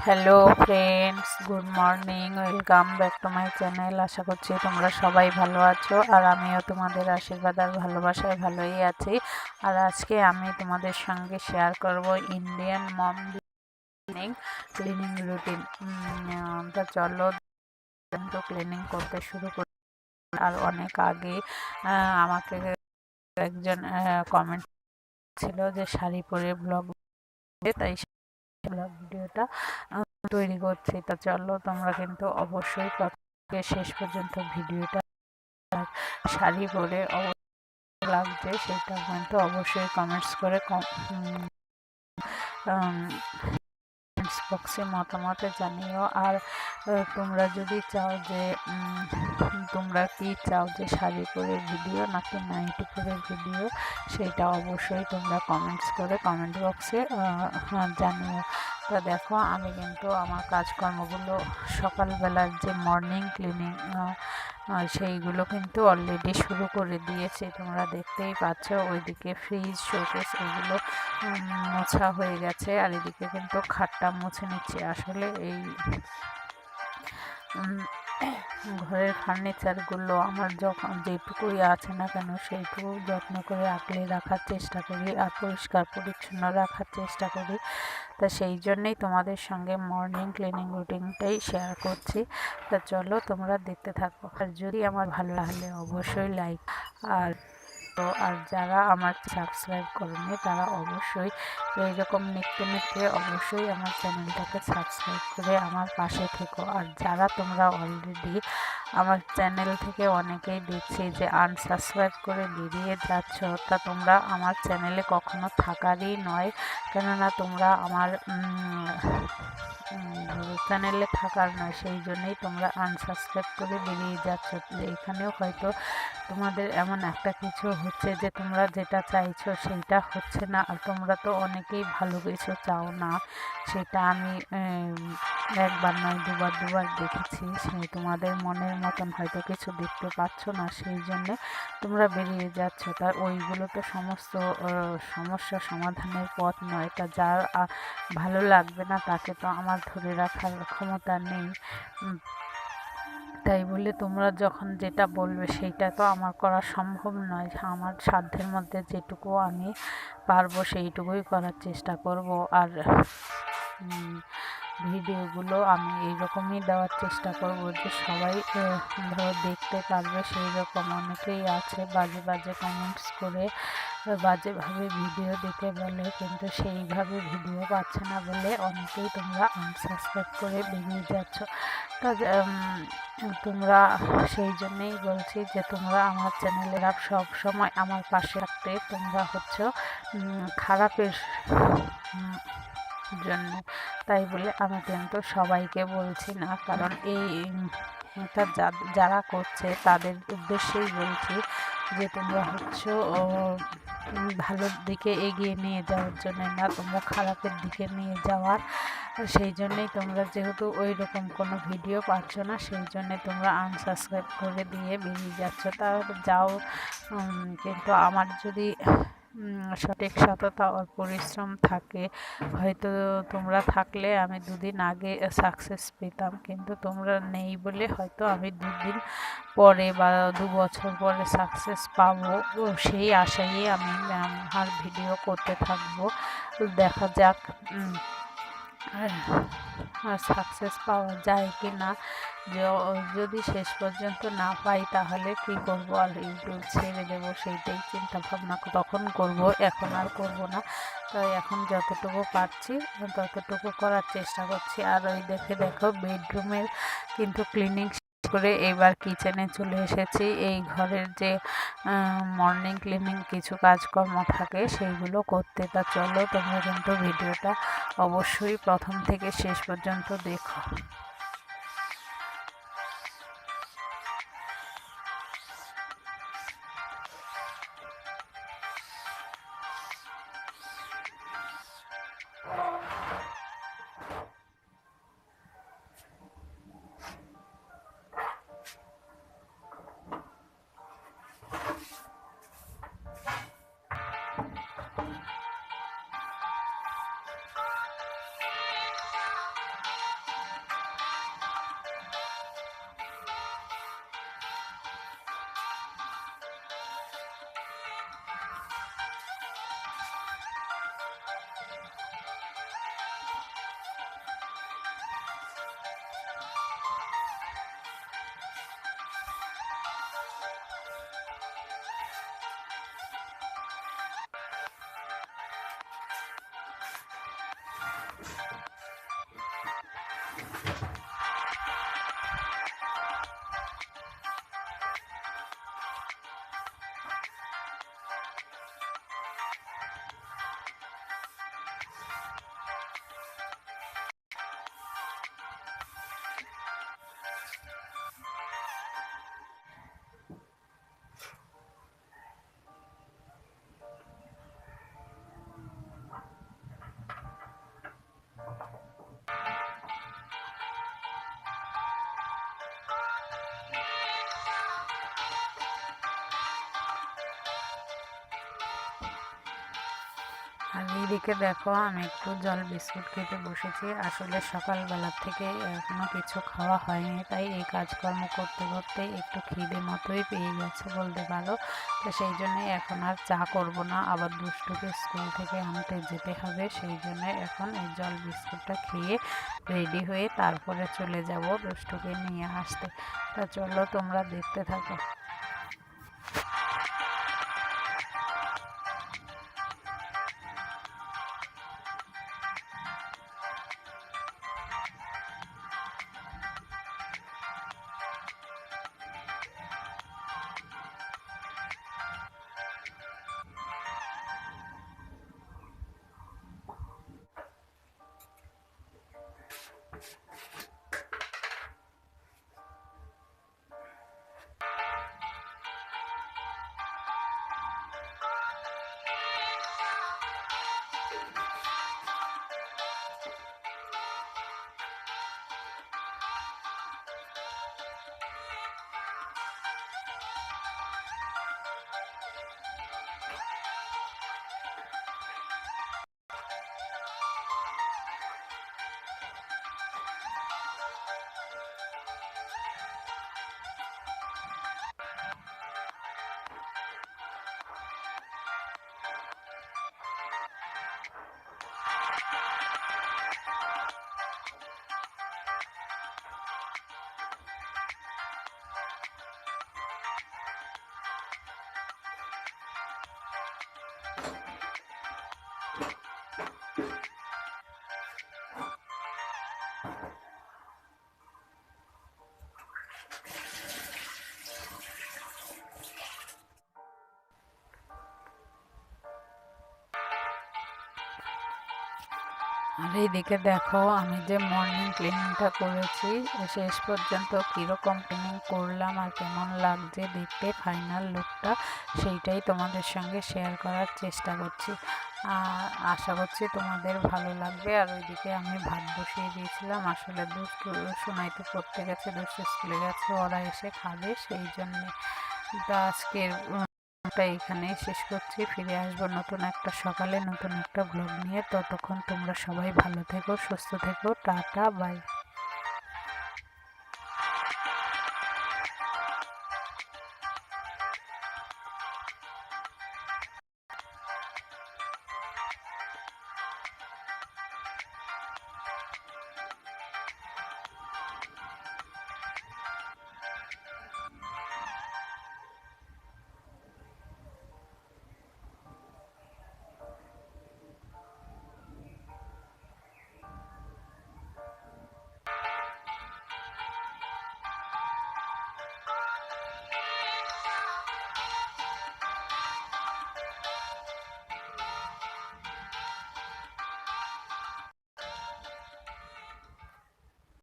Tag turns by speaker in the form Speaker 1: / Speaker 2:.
Speaker 1: Hello friends, good morning, welcome back to my channel. আশা করছি তোমরা সবাই ভালো আছো, আর আমিও তোমাদের আশীর্বাদ আর ভালোবাসায় ভালোই আছি। আর আজকে আমি তোমাদের সঙ্গে শেয়ার করব ইন্ডিয়ান মম ক্লিনিং রুটিন। তো চলো তো ক্লিনিং করতে শুরু করি। আর অনেক আগে আমাকে একজন কমেন্ট ছিল যে শাড়ি পরে ব্লগ, তাই ব্লগ ভিডিওটা তৈরি করছি। তা চলো তোমরা কিন্তু অবশ্যই প্রথমে শেষ পর্যন্ত ভিডিওটা শাড়ি পরে অবশ্যই লাগছে সেটা কিন্তু অবশ্যই কমেন্টস করে বক্সে মতামত জানিও। আর তোমরা যদি চাও যে তোমরা কি চাও যে শাড়ি পরে ভিডিও নাকি নাইটি পরে ভিডিও, সেটা অবশ্যই তোমরা কমেন্টস করে কমেন্ট বক্সে জানিও। তো দেখো আমি কিন্তু আমার কাজকর্মগুলো সকালবেলার যে মর্নিং ক্লিনিং সেইগুলো কিন্তু অলরেডি শুরু করে দিয়েছি। তোমরা দেখতেই পাচ্ছ ওইদিকে ফ্রিজ, শোকেস এগুলো মোছা হয়ে গেছে, আর এদিকে কিন্তু খাটটা মুছে নিচ্ছি। আসলে এই ঘরের ফার্নিচারগুলো আমার যখন যেটুকুই আছে না কেন সেইটুকু যত্ন করে আগলে রাখার চেষ্টা করি আর পরিষ্কার পরিচ্ছন্ন রাখার চেষ্টা করি। তা সেই জন্যেই তোমাদের সঙ্গে মর্নিং ক্লিনিং রুটিনটাই শেয়ার করছি। তা চলো তোমরা দেখতে থাকো। আর যদি আমার ভালো লাগলে অবশ্যই লাইক আর যারা আমার সাবস্ক্রাইব করেনি তারা অবশ্যই এইরকম নিত্য নিত্যে অবশ্যই আমার চ্যানেলটাকে সাবস্ক্রাইব করে আমার পাশে থেকো। আর যারা তোমরা অলরেডি আমার চ্যানেল থেকে অনেকেই দেখছি যে আনসাবস্ক্রাইব করে বেরিয়ে যাচ্ছ, তা তোমরা আমার চ্যানেলে কখনো থাকারই নয়, কেননা তোমরা আমার চ্যানেলে থাকার নয়, সেই জন্যই তোমরা আনসাবস্ক্রাইব করে বেরিয়ে যাচ্ছ। এখানেও হয়তো তোমাদের এমন একটা কিছু হচ্ছে যে তোমরা যেটা চাইছো সেইটা হচ্ছে না, আর তোমরা তো অনেকেই ভালো কিছু চাও না, সেটা আমি একবার নয় দুবার দেখেছি। সেই তোমাদের মনের মতন হয়তো কিছু দেখতে পাচ্ছ না, সেই জন্যে তোমরা বেরিয়ে যাচ্ছ। তার ওইগুলো তো সমস্ত সমস্যা সমাধানের পথ নয়। তা যার ভালো লাগবে না তাকে তো আমার ধরে রাখার ক্ষমতা নেই। তাই বলে তোমরা যখন যেটা বলবে সেইটা তো আমার করা সম্ভব নয়। আমার সাধ্যের মধ্যে যেটুকু আমি পারবো সেইটুকুই করার চেষ্টা করব। আর ভিডিওগুলো আমি এইরকমই দেওয়ার চেষ্টা করব যে সবাই ধরো দেখতে পারবে। সেই রকম অনেকেই আছে বাজে বাজে কমেন্টস করে বাজেভাবে ভিডিও দিতে বলে, কিন্তু সেইভাবে ভিডিও পাচ্ছে না বলে অনেকেই তোমরা আনসাবস্ক্রাইব করে বেরিয়ে যাচ্ছ। তো তোমরা সেই জন্যেই বলছি যে তোমরা আমার চ্যানেলের সব সময় আমার পাশে থাকতে, তোমরা হচ্ছে খারাপের জন্য। তাই বলে আমি কিন্তু সবাইকে বলছি না, কারণ এটা যারা করছে তাদের উদ্দেশ্যেই বলছি যে তোমরা হচ্ছে ভালোর দিকে এগিয়ে নিয়ে যাওয়ার জন্য না, তোমরা খারাপের দিকে নিয়ে যাওয়ার। সেই জন্যেই তোমরা যেহেতু ওই রকম কোনো ভিডিও পাচ্ছ না, সেই জন্যে তোমরা আনসাবস্ক্রাইব করে দিয়ে বেরিয়ে যাচ্ছ। তা যাও, কিন্তু আমার যদি সঠিক সততা ও পরিশ্রম থাকে, হয়তো তোমরা থাকলে আমি দুদিন আগে সাকসেস পেতাম, কিন্তু তোমরা নেই বলে হয়তো আমি দুদিন পরে বা 2 বছর পরে সাকসেস পাবো। সেই আশায় আমি আর ভিডিও করতে থাকবো। দেখা যাক আর সাকসেস পাওয়া যায় কি না। যদি শেষ পর্যন্ত না পাই তাহলে কি করব, আর ইউটিউব ছেড়ে দেবো, সেইটাই চিন্তা ভাবনা তখন করব, এখন আর করব না। তো এখন যতটুকু পারছি ততটুকু করার চেষ্টা করছি। আর ওই দেখো বেডরুমের কিন্তু ক্লিনিং করে এবার কিচেনে চলে এসেছি। এই ঘরের যে মর্নিং ক্লিনিং কিছু কাজকর্ম থাকে সেইগুলো করতে। তা চলো তোমরা কিন্তু ভিডিওটা অবশ্যই প্রথম থেকে শেষ পর্যন্ত দেখো। আর এইদিকে দেখো আমি একটু জল বিস্কুট খেতে বসেছি। আসলে সকালবেলা থেকে এখনো কিছু খাওয়া হয়নি, তাই এই কাজকর্ম করতে করতে একটু খিদে মতোই পেয়ে গেছে বলতে পারো। তো সেই জন্যই এখন আর চা করব না, আবার দুষ্টুকে স্কুল থেকে আনতে যেতে হবে, সেই জন্য এখন এই জল বিস্কুটটা খেয়ে রেডি হয়ে তারপরে চলে যাব দুষ্টুকে নিয়ে আসতে। তা চলো তোমরা দেখতে থাকো। আর এইদিকে দেখো আমি যে মর্নিং ক্লিনিংটা করেছি, শেষ পর্যন্ত কীরকম ক্লিনিং করলাম আর কেমন লাগছে দেখতে ফাইনাল লুকটা, সেইটাই তোমাদের সঙ্গে শেয়ার করার চেষ্টা করছি। আশা করছি তোমাদের ভালো লাগবে। আর ওইদিকে আমি ভাত বসিয়ে দিয়েছিলাম, আসলে দুষ্টু সোনাইতে পড়তে গেছে, দুষ্টু স্কুলে গেছে, ওরা এসে খাবে সেই জন্যে। তো আজকের এখানেই শেষ করছি। ফিরে আসবো নতুন একটা সকালে নতুন একটা ব্লগ নিয়ে। ততক্ষণ তোমরা সবাই ভালো থেকো, সুস্থ থেকো, টাটা বাই।